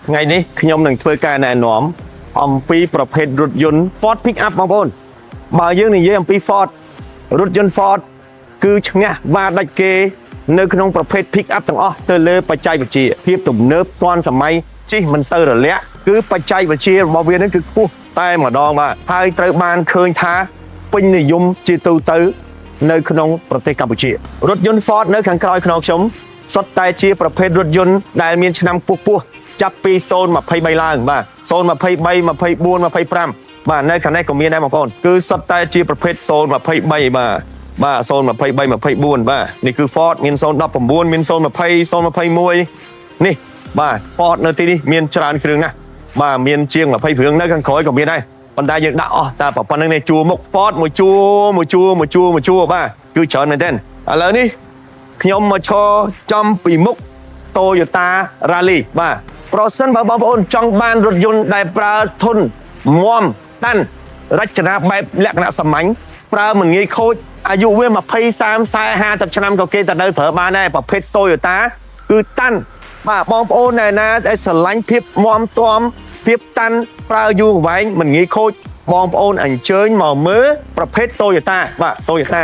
ថ្ងៃនេះខ្ញុំនឹងធ្វើការណែនាំអំពីប្រភេទរថយន្ត Ford Pickup បងប្អូនបើយើងនិយាយអំពី Ford រថយន្ត Ford គឺឈ្នះវ៉ាដាច់គេនៅក្នុងប្រភេទ Pickup ទាំងអស់ទៅលើបច្ចេកវិទ្យាភាពទំនើបទាន់សម័យជិះមិនសូវរលាក់គឺបច្ចេកវិទ្យារបស់វានឹងគឺខ្ពស់តែម្ដងបាទហើយត្រូវបានឃើញថាពេញនិយមជាទូទៅនៅក្នុងប្រទេសកម្ពុជារថយន្ត Ford នៅខាងក្រោយខ្ញុំសុទ្ធតែជាប្រភេទរថយន្តដែលមានឆ្នាំខ្ពស់ចាប់ពី023ឡើងបាទ023 24 25បាទនៅខាងនេះក៏មានដែរបងប្អូនគឺសុទ្ធតែជាប្រភេទ023បាទ023 24បាទនេះគឺ Ford មាន019មាន020 021នេះបាទ Ford នៅទីនេះមានច្រើនគ្រឿងណាស់បាទមានជាង20គ្រឿងនៅខាងក្រោយក៏មានដែរប៉ុន្តែយើងដាក់អស់តែប៉ុណ្្នឹងនេះជួរមុខ Ford មួយជួរបាទគឺច្រើនមែនទែនឥឡូវនេះខ្ញុំមកឈរចំពីមុខ Toyota Rally បាទប្រសិនបើបងប្អូនចង់បានរថយន្តដែលប្រើធន់មាំតាន់រចនាបែបលក្ខណៈសាមញ្ញប្រើមិនងាយខូចអាយុវា20 30 40 50ឆ្នាំក៏គេតែនៅប្រើបានដែរប្រភេទ Toyota គឺតាន់បាទបងប្អូនណាដែលស្រឡាញ់ភាពមាំទាំភាពតាន់ប្រើយូរអង្វែងមិនងាយខូចបងប្អូនអញ្ជើញមកមើលប្រភេទ Toyota បាទ Toyota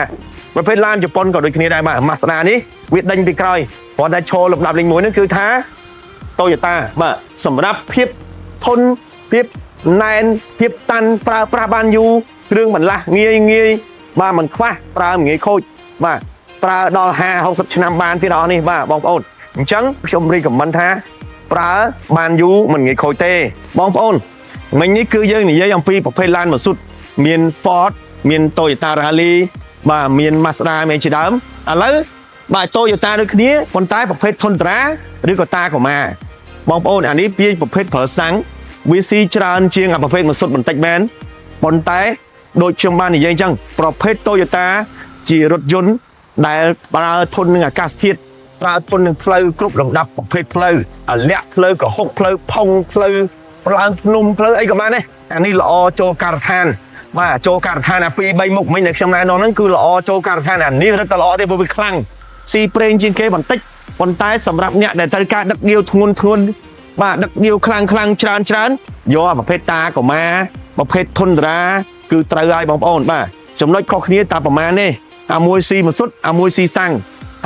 ប្រភេទឡានជប៉ុនក៏ដូចគ្នាដែរបាទ Mazda នេះវាដេញពីក្រោយព្រោះតែឈរលំដាប់លេខ1នេះគឺថា Toyota បាទសម្រាប់ភាពធន់ភាពណែនភាពតាន់ប្រើប្រាស់បានយូរគ្រឿងបន្លាស់ងាយបាទមិនខ្វះប្រើមិនងាយខូចបាទប្រើដល់50 60ឆ្នាំបានទៀតអស់នេះបាទបងប្អូនអញ្ចឹងខ្ញុំរីកខមមិនថាប្រើបានយូរមិនងាយខូចទេបងប្អូនមិញនេះគឺយើងនិយាយអំពីប្រភេទឡានម៉ាស៊ូតមាន Ford មាន Toyota Rally បាទមាន Mazda មានជាដើមឥឡូវបាទ Toyota ដូចគ្នាប៉ុន្តែប្រភេទ Tundra ឬក៏ Tacoma បងប្អូនអានេះវាប្រភេទប្រើសាំងវាស៊ីច្រើនជាងប្រភេទម៉ាស៊ូតបន្តិចមែនប៉ុន្តែដូចខ្ញុំបាននិយាយអញ្ចឹងប្រភេទ Toyota ជារថយន្តដែលប្រើធន់នឹងអាកាសធាតុប្រើធន់នឹងផ្លូវគ្រប់លំដាប់ប្រភេទផ្លូវអាលាក់ផ្លូវកហុកផ្លូវផុងផ្លូវឡើងភ្នំផ្លូវអីក៏បានដែរអានេះល្អចូលការដ្ឋានបាទចូលការដ្ឋានអា2 3មុខមិញដែលខ្ញុំណែនាំហ្នឹងគឺល្អចូលការដ្ឋានអានេះរឹតតែល្អទេព្រោះវាខ្លាំងស៊ីប្រេងជាងគេបន្តិចប៉ុន្តែសម្រាប់អ្នកដែលត្រូវការដឹកញៀវធ្ងន់បាទដឹកញៀវខ្លាំងច្រើនយកប្រភេទតាកូម៉ាប្រភេទ Tundra គឺត្រូវហើយបងប្អូនបាទចំណុចខុសគ្នាតែប្រមាណទេអាមួយស៊ីម៉ាស៊ូតអាមួយស៊ីសាំង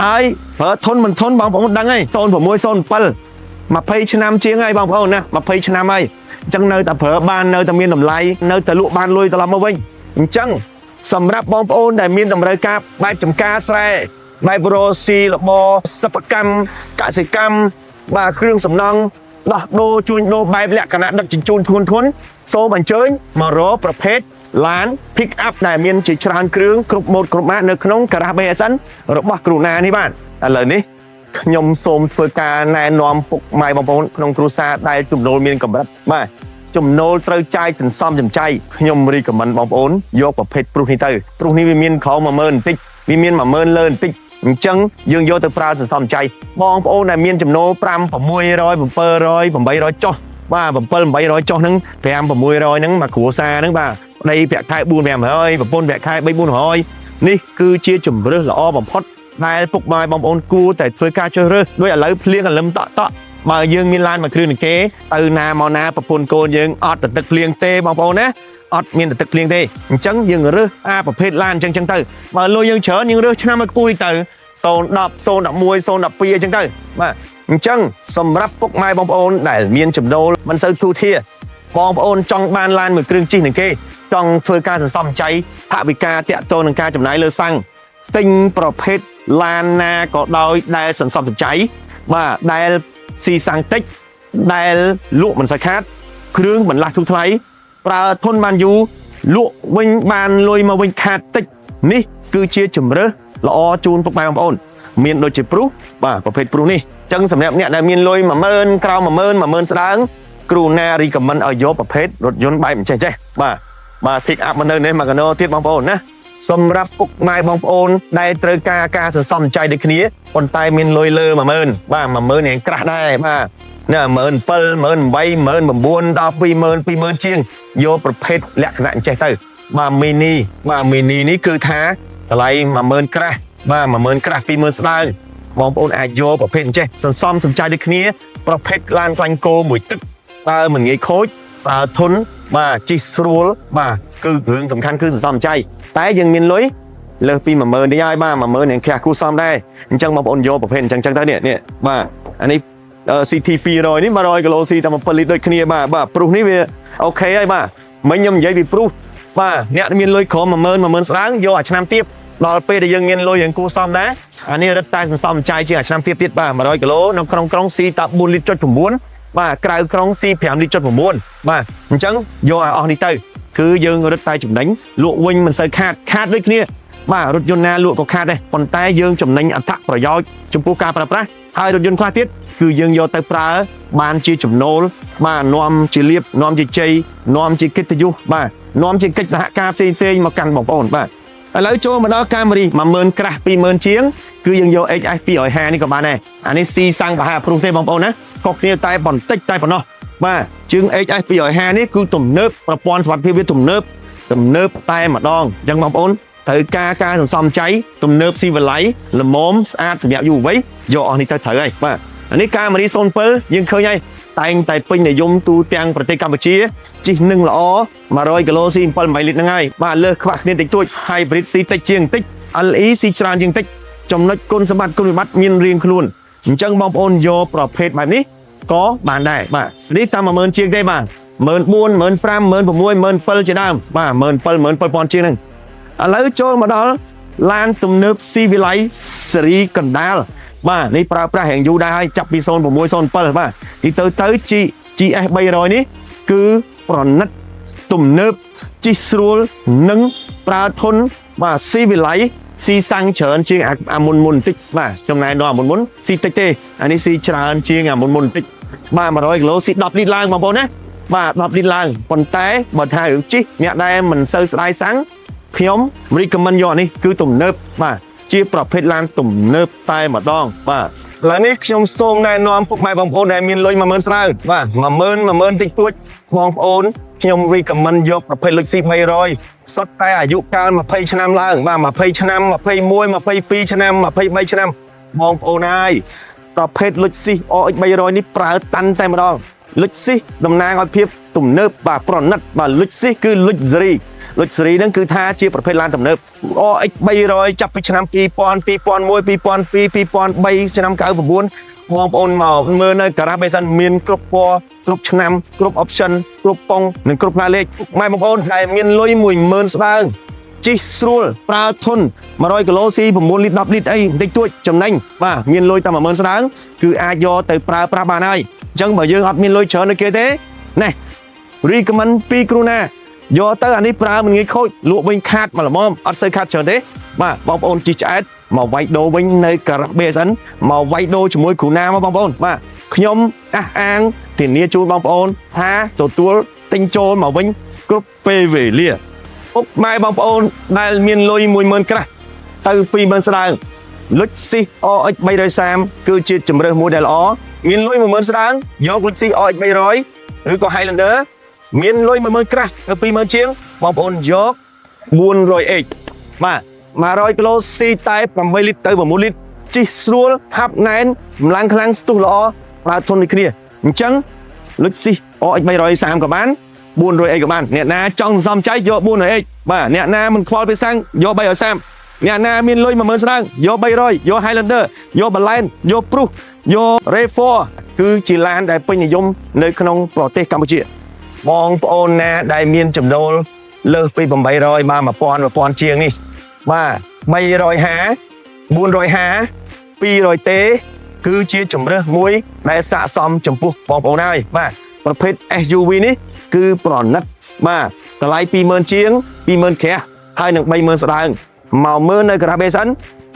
ហើយប្រើធន់មិនធន់បងប្អូនដឹងហើយ0607 20ឆ្នាំជាងហើយបងប្អូនណា20ឆ្នាំហើយអញ្ចឹងនៅតែប្រើបាននៅតែមានតម្លៃនៅតែលក់បានលុយត្រឡប់មកវិញអញ្ចឹងសម្រាប់បងប្អូនដែលមានតម្រូវការបែបចំការស្រែបែបរស់ស៊ីរបរសិប្បកម្មកសិកម្មបាទគ្រឿងសំណង់ដោះដូរជួញដូរបែបលក្ខណៈដឹកជញ្ជូនធ្ងន់សូមអញ្ជើញមករកប្រភេទឡាន pick up ដែលមានជាច្រើនគ្រឿងគ្រប់ម៉ូដគ្រប់ម៉ាកនៅក្នុង Garage BSN របស់គ្រូណានេះបាទឥឡូវនេះខ្ញុំសូមធ្វើការណែនាំពុកម៉ែបងប្អូនក្នុងគ្រួសារដែលចំណូលមានកម្រិតបាទចំណូលត្រូវចាយសន្សំចំចាយខ្ញុំរីកមិនបងប្អូនយកប្រភេទព្រុសនេះទៅព្រុសនេះវាមានក្រោម 10000 បន្តិចវាមាន 10000 លើបន្តិចអញ្ចឹងយើងយកទៅប្រើសន្សំចំចាយបងប្អូនដែលមានចំណូល5 600 700 800ចុះបាទ7 800ចុះហ្នឹង5 600ហ្នឹងមកគ្រួសារហ្នឹងបាទប្តីប្រាក់ខែ 4 500ប្រពន្ធប្រាក់ខែ 3 400នេះគឺជាជំរើសល្អបំផុតដែលពុកម៉ែបងប្អូនគួរតែធ្វើការជ្រើសរើសដូចឥឡូវភ្លៀងកលឹមតក់បើយើងមានឡានមួយគ្រឿងនេះគេទៅណាមកណាប្រពន្ធកូនយើងអត់ទៅទឹកភ្លៀងទេបងប្អូនណាអត់មានទឹកភ្លៀងទេអញ្ចឹងយើងរើសប្រភេទឡានអញ្ចឹងទៅបើលុយយើងច្រើនយើងរើសឆ្នាំឲ្យខ្ពស់ទៅ010 011 012អញ្ចឹងទៅបាទអញ្ចឹងសម្រាប់ពុកម៉ែបងប្អូនដែលមានចំណូលមិនសូវធូរធារបងប្អូនចង់បានឡានមួយគ្រឿងជិះនឹងគេចង់ធ្វើការសន្សំចៃថវិកាតាក់ទងនឹងការចំណាយលើសាំងទិញប្រភេទឡានណាក៏ដោយដែលសន្សំសំចៃបាទដែលស៊ីសាំងតិចដែលលក់មិនសាច់ខាតគ្រឿងបន្លាស់ធូរថ្លៃប្រើធន់បានយូរលក់វិញបានលុយមកវិញខាតតិចនេះគឺជាជំរើសល្អជូនពុកម៉ែបងប្អូនមានដូចជាព្រុសបាទប្រភេទព្រុសនេះអញ្ចឹងសម្រាប់អ្នកដែលមានលុយ 10000 ក្រោម 10000 10000 ស្ដើងគ្រូណារីកមិនឲ្យយកប្រភេទរថយន្តបែបអញ្ចេះបាទ pick up មកនៅនេះមកកណោទៀតបងប្អូនណាសម្រាប់ពុកម៉ែបងប្អូនដែលត្រូវការសន្សំចៃដូចគ្នាប៉ុន្តែមានលុយលើ 10000 បាទ 10000 នេះក្រាស់ដែរបាទណា17000 18000 19000ដល់20000 20000ជាងយកប្រភេទលក្ខណៈអញ្ចេះទៅបាទ mini នេះគឺថាតម្លៃ 10000 ក្រាស់បាទ 10000 ក្រាស់ 20000 ស្ដើងបងប្អូនអាចយកប្រភេទអញ្ចេះសន្សំសំចៃដូចគ្នា ប្រភេទឡានខ្លាញ់គោមួយទឹកតើមិនងាយខូចតើធន់បាទជិះស្រួលបាទគឺរឿងសំខាន់គឺសន្សំចៃតែយើងមានលុយលើសពី 10000 នេះហើយបាទ 10000 នឹងខ្លះគួសមដែរអញ្ចឹងបងប្អូនយកប្រភេទអញ្ចឹងទៅនេះបាទអានេះCT 200នេះ100គីឡូស៊ីតែ7លីត្រដូចគ្នាបាទព្រុសនេះវាអូខេហើយបាទមិញខ្ញុំនិយាយពីព្រុសបាទអ្នកមានលុយក្រោម 10000 ស្ដើងយកអាឆ្នាំទៀតដល់ពេលដែលយើងមានលុយយើងគួសមដែរអានេះរឹតតែសន្សំចៃជាងអាឆ្នាំទៀតបាទ100គីឡូនៅក្នុងក្រុងស៊ីតែ4លីត្រចុច9បាទក្រៅក្រុងស៊ី5លីត្រចុច9បាទអញ្ចឹងយកឲ្យអស់នេះទៅគឺយើងរឹតតែចំណេញលក់វិញមិនសូវខាតដូចគ្នាបាទរថយន្តណាលក់ក៏ខាតដែរប៉ុន្តែយើងចំណេញអត្ថប្រយោជន៍ចំពោះការប្រើប្រាស់ហើយរថយន្តខ្លះទៀតគឺយើងយកទៅប្រើបានជាចំណូលបាទនាំជាលៀបនាំជាជ័យនាំជាកិត្តិយសបាទនាំជាកិច្ចសហការផ្សេងមកកាន់បងប្អូនបាទឥឡូវចូលមកដល់កាមេរី 10000 ក្រាស់ 20000 ជាងគឺយើងយក HF 250នេះក៏បានដែរអានេះស៊ីសាំងប្រហែលព្រុសទេបងប្អូនណាខុសគ្នាតែបន្តិចតែប៉ុណ្ណោះបាទជើង HF 250នេះគឺទំនើបប្រព័ន្ធសុវត្ថិភាពវាទំនើបតែម្ដងអញ្ចឹងបងប្អូនត្រូវការសន្សំចៃទំនើបស៊ីវិល័យល្មមស្អាតសម្រាប់យុវវ័យយកអស់នេះទៅត្រូវហើយបាទអានេះកាមេរី07យើងឃើញហើយតែងតែពេញនិយមទូទាំងប្រទេសកម្ពុជាជិះនឹងល្អ100គីឡូស៊ី7 8លីត្រហ្នឹងហើយបាទលើសខ្វះគ្នាតិចតួច Hybrid ស៊ីតិចជាងតិច LE ស៊ីច្រើនជាងតិចចំណុចគុណសម្បត្តិគុណវិបត្តិមានរៀងខ្លួនអញ្ចឹងបងប្អូនយកប្រភេទបែបនេះក៏បានដែរបាទនេះតាម 10000 ជាងទេបាទ 14000 15000 16000 17000 ជាដើមបាទ 17000 ជាងហ្នឹងឥឡូវចូលមកដល់ឡានទំនើបស៊ីវិល័យស៊េរីកណ្ដាលបាទនេះប្រើប្រាស់រៀងយូរដែរហើយចាប់ពី0607បាទទីទៅ GS 300នេះគឺប្រណិតទំនើបជិះស្រួលនិងប្រើធន់បាទស៊ីវិល័យស៊ីសាំងច្រើនជាងអាមុនបន្តិចបាទចំណែកដល់អាមុនស៊ីតិចទេអានេះស៊ីច្រើនជាងអាមុនបន្តិចបាទ100គីឡូស៊ី10លីត្រឡើងបងប្អូនណាបាទ10លីត្រឡើងប៉ុន្តែបើថារឿងជិះអ្នកដែលមិនសូវស្ដាយសាំងខ្ញុំ recommend យកនេះគឺទំនើបបាទជាប្រភេទឡានទំនើបតែម្ដងបាទឥឡូវនេះខ្ញុំសូមណែនាំពុកម៉ែបងប្អូនដែលមានលុយ 10000 ស្ដើងបាទ 10000 តិចតួចបងប្អូនខ្ញុំ recommend យកប្រភេទលុចស៊ី300សុទ្ធតែអាយុកាល20ឆ្នាំឡើងបាទ20ឆ្នាំ21 22ឆ្នាំ23ឆ្នាំបងប្អូនហើយប្រភេទលុចស៊ី OX 300នេះប្រើតាន់តែម្ដងលុចស៊ីតំណាងឲ្យភាពទំនើបបាទប្រណិតបាទលុចស៊ីគឺលុចស៊េរីហ្នឹងគឺថាជាប្រភេទឡានទំនើប OX 300ចាប់ពីឆ្នាំ2000 2001 2002 2003ឆ្នាំ99បងប្អូនមកមើលនៅការ៉ាបេសិនមានគ្រប់ពណ៌គ្រប់ឆ្នាំគ្រប់ option គ្រប់ប៉ុងនិងគ្រប់ផ្នែកលេខម៉ែបងប្អូនដែលមានលុយ 10000 ស្ដើងជិះស្រួលប្រើធន់100គីឡូស៊ី9លីត្រ10លីត្រអីបន្តិចតួចចំណេញបាទមានលុយតែ 10000 ស្ដើងគឺអាចយកទៅប្រើប្រាស់បានហើយអញ្ចឹងបើយើងអត់មានលុយច្រើនដូចគេទេណែ recommend ពីគ្រូណាយកទៅអានេះប្រើមិនងាយខូចលក់វិញខាតមកល្មមអត់សូវខាតច្រើនទេបាទបងប្អូនជិះឆ្អែតមកវាយដូរវិញនៅការ៉ា BSN មកវាយដូរជាមួយគ្រូណាមកបងប្អូនបាទខ្ញុំអះអាងធានាជូនបងប្អូនថាទទួលទិញចូលមកវិញគ្រប់ពេលវេលាពុកម៉ែបងប្អូនដែលមានលុយ 10000 ក្រាស់ទៅ 20000 ស្ដើងលុចស៊ី OX 330គឺជាជម្រើសមួយដែលល្អមានលុយ 10000 ស្ដើងយកលុចស៊ី OX 300ឬក៏ Highlanderមានលុយ 10000 ក្រាស់ទៅ 20000 ជាងបងប្អូនយក 400H បាទ100គីឡូស៊ីតែ8លីត្រទៅ9លីត្រជិះស្រួលហាប់ណែនកម្លាំងខ្លាំងស្ទុះល្អប្រើធន់ដូចគ្នាអញ្ចឹងលុចស៊ី OX 330ក៏បាន 400H ក៏បានអ្នកណាចង់សន្សំចៃយក 400H បាទអ្នកណាមិនខ្វល់ពេលសាំងយក 330អ្នកណាមានលុយ 10000 ស្ដើងយក300យក Highlander យក Balance យកព្រុសយក Ray4 គឺជាឡានដែលពេញនិយមនៅក្នុងប្រទេសកម្ពុជាបងប្អូនណាដែលមានចំណូលលើសពី800មក1000ជាងនេះបាទ350 450 200T គឺជាជម្រើសមួយដែលស័ក្តិសមចំពោះបងប្អូនហើយបាទប្រភេទ SUV នេះគឺប្រណិតបាទតម្លៃ 20000 ជាង 20000 ក្រាស់ហើយនឹង 30000 ស្ដើងមកមើលនៅការ៉ា BSN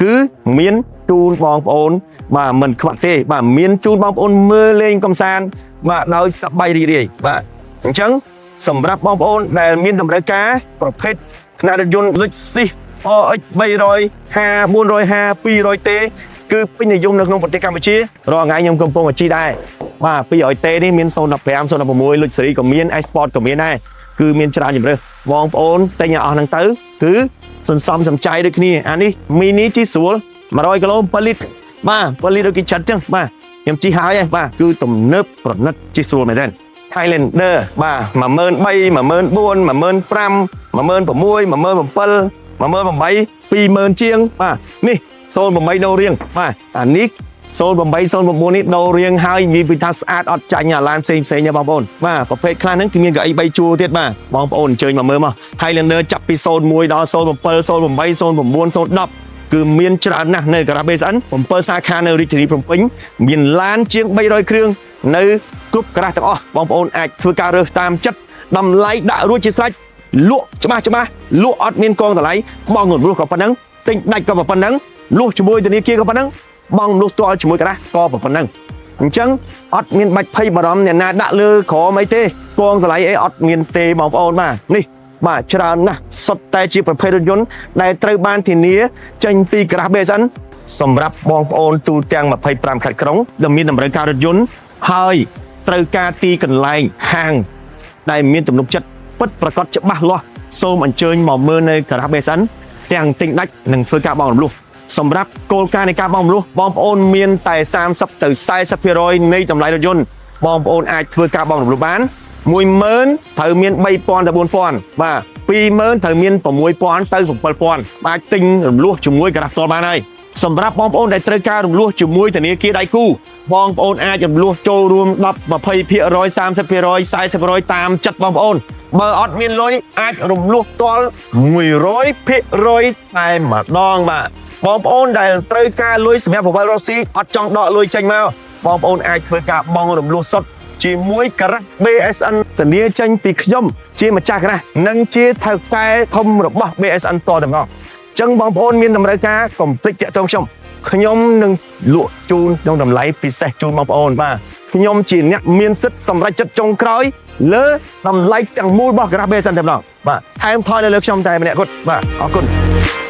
គឺមានជូនបងប្អូនបាទមិនខ្វះទេបាទមានជូនបងប្អូនមើលលេងកំសាន្តបាទដោយសប្បាយរីករាយបាទអញ្ចឹងសម្រាប់បងប្អូនដែលមានតម្រូវការប្រភេទខ្នាតរថយន្តលុចស៊ី OX 350 450 200T គឺពេញនិយមនៅក្នុងប្រទេសកម្ពុជារាល់ថ្ងៃខ្ញុំកំពុងជិះដែរបាទ 200T នេះមាន015 016លុចស៊េរីក៏មាន Export ក៏មានដែរគឺមានច្រើនជម្រើសបងប្អូនតែញអស់ហ្នឹងទៅគឺសន្សំសំចៃដូចគ្នាអានេះ mini ជិះស្រួល100គីឡូ7លីត្របាទ7លីត្រដូចគេចាត់ចឹងបាទ ខ្ញុំជីហើយឯងបាទគឺទំនើបប្រណិតជីស្រួលមែនទេ Highlander បាទ13000 14000 15000 16000 17000 20000ជាងបាទនេះ08ដូររៀងបាទអានេះ08 09នេះដូររៀងហើយនិយាយពីថាស្អាតអត់ចាញ់អាឡានផ្សេងទេបងប្អូនបាទប្រភេទខ្លះហ្នឹងគឺមានកៅអី3ជួរទៀតបាទបងប្អូនអញ្ជើញមកមើលមក Highlander ចាប់ពី01ដល់07 08 09 010គឺមានច្រើនណាស់នៅ Garage BSN 7សាខានៅរាជធានីភ្នំពេញមានឡានជាង300គ្រឿងនៅគ្រប់ក្រាស់ទាំងអស់បងប្អូនអាចធ្វើការរើសតាមចិត្តតម្លៃដាក់រួចជាស្រេចលក់ច្បាស់លក់អត់មានកងតម្លៃបងរំលោះក៏ប៉ុណ្ណឹងទិញដាច់ក៏ប៉ុណ្ណឹងលក់ជាមួយធនាគារក៏ប៉ុណ្ណឹងបងលុះទាល់ជាមួយក្រាស់ក៏ប៉ុណ្ណឹងអញ្ចឹងអត់មានបាច់ភ័យបារម្ភអ្នកណាដាក់លើក្រមអីទេកងតម្លៃអីអត់មានទេបងប្អូនបាទនេះបាទច្រើនណាស់សុទ្ធតែជាប្រភេទរថយន្តដែលត្រូវបានធានាចេញពី Garage BSN សម្រាប់បងប្អូនទូទាំង25ខេត្តក្រុងដែលមានតម្រូវការរថយន្តហើយត្រូវការទីកន្លែងហាងដែលមានទំនុកចិត្តពិតប្រាកដច្បាស់លាស់សូមអញ្ជើញមកមើលនៅ Garage BSN ទាំងទិញដាច់និងធ្វើការបង់រំលោះសម្រាប់គោលការណ៍នៃការបង់រំលោះបងប្អូនមានតែ30ទៅ40%នៃតម្លៃរថយន្តបងប្អូនអាចធ្វើការបង់រំលោះបាន10000ត្រូវមាន3000ទៅ4000បាទ20000ត្រូវមាន6000ទៅ7000អាចទិញរំលោះជាមួយក្រាស់ផ្ទាល់បានហើយសម្រាប់បងប្អូនដែលត្រូវការរំលោះជាមួយធនាគារដៃគូបងប្អូនអាចរំលោះចូលរួម10 20% 30% 40% តាមចិត្តបងប្អូនបើអត់មានលុយអាចរំលោះផ្ទាល់100% តែម្ដងបាទបងប្អូនដែលត្រូវការលុយសម្រាប់ប្រវត្តិរស់ស៊ីអត់ចង់ដកលុយចេញមកបងប្អូនអាចធ្វើការបង់រំលោះសុទ្ធជាមួយGarage BSN ធានាចេញពីខ្ញុំជាម្ចាស់Garageនិងជាថៅកែធំរបស់ BSN តទាំងអស់ចឹងបងប្អូនមានតម្រូវការកុំភ្លេចតាក់ទងខ្ញុំនឹងលក់ជូនក្នុងតម្លៃពិសេសជូនបងប្អូនបាទខ្ញុំជាអ្នកមានសិទ្ធិសម្រេចចិត្តចុងក្រោយលើតម្លៃទាំងមូលរបស់Garage BSN តែម្ដងបាទថែមថយនៅលើខ្ញុំតែម្នាក់គត់បាទអរគុណ